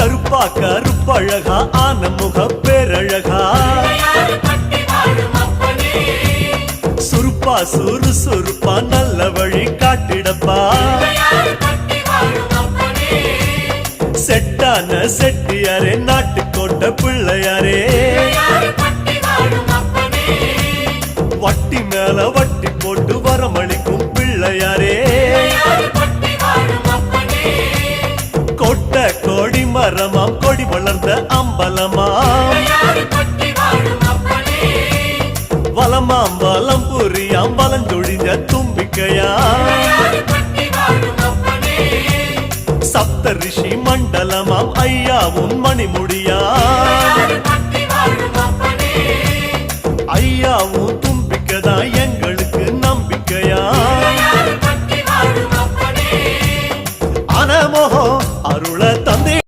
கருப்பா கருப்பழகா ஆன முக பேரழகா சுருப்பா சுறுசுறுப்பா நல்ல வழி காட்டிடப்பா செட்டான செட்டியாரே நாட்டுக்கோட்டை பிள்ளையாரே வட்டி மேல வட்டி போட்டு வரமளிக்கும் பிள்ளையாரே கொட்ட கொடி மரமாம் கொடி வளர்ந்த அம்பலமாம் வலமாம் வலம் புரியாம் வலஞ்சொழிஞ்ச தும்பிக்கையா சப்த ரிஷி மண்டலமாம் ஐயா உன் மணிமுடியா